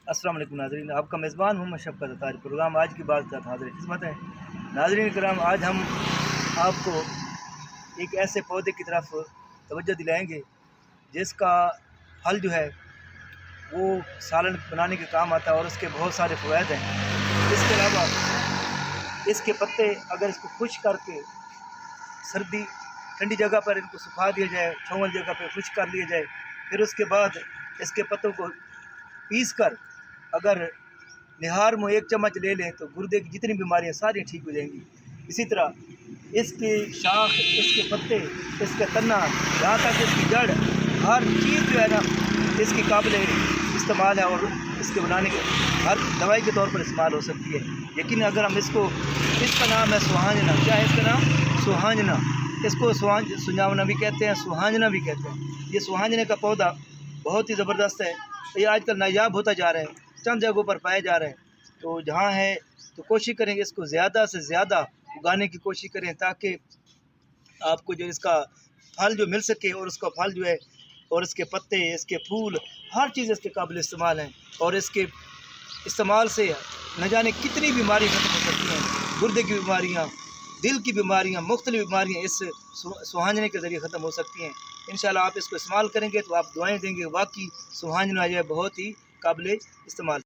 السلام علیکم ناظرین، آپ کا میزبان ہوں میں شفقت اطہر۔ پروگرام آج کی بات حاضر خدمت ہے۔ ناظرین کرام، آج ہم آپ کو ایک ایسے پودے کی طرف توجہ دلائیں گے جس کا پھل جو ہے وہ سالن بنانے کے کام آتا ہے اور اس کے بہت سارے فوائد ہیں۔ اس کے علاوہ اس کے پتے اگر اس کو خشک کر کے سردی ٹھنڈی جگہ پر ان کو سکھا دیا جائے، چھاؤں جگہ پہ خشک کر لیا جائے، پھر اس کے بعد اس کے پتوں کو پیس کر اگر نہار میں 1 چمچ لے لیں تو گردے کی جتنی بیماریاں ساری ٹھیک ہو جائیں گی۔ اسی طرح اس کی شاخ، اس کے پتے، اس کا تنا، یہاں تک اس کی جڑ، ہر چیز جو ہے نا اس کی قابل استعمال ہے اور اس کے بنانے کے ہر دوائی کے طور پر استعمال ہو سکتی ہے۔ لیکن اگر ہم اس کا نام ہے سوہانجنا۔ کیا ہے اس کا نام؟ سوہانجنا۔ اس کو سنجاونا بھی کہتے ہیں، سوہانجنا بھی کہتے ہیں۔ یہ سوہانجنے کا پودا بہت ہی زبردست ہے۔ یہ آج کل نایاب ہوتا جا رہا ہے، چند جگہوں پر پائے جا رہے ہیں۔ تو جہاں ہے تو کوشش کریں کہ اس کو زیادہ سے زیادہ اگانے کی کوشش کریں تاکہ آپ کو جو اس کا پھل جو مل سکے، اور اس کا پھل جو ہے اور اس کے پتے، اس کے پھول، ہر چیز اس کے قابل استعمال ہیں، اور اس کے استعمال سے نہ جانے کتنی بیماری ختم ہو سکتی ہیں۔ گردے کی بیماریاں، دل کی بیماریاں، مختلف بیماریاں اس سوہانجنے کے ذریعے ختم ہو سکتی ہیں۔ انشاءاللہ آپ اس کو استعمال کریں گے تو آپ دعائیں دیں گے، واقعی سوہانجنا جو ہے بہت ہی قابل استعمال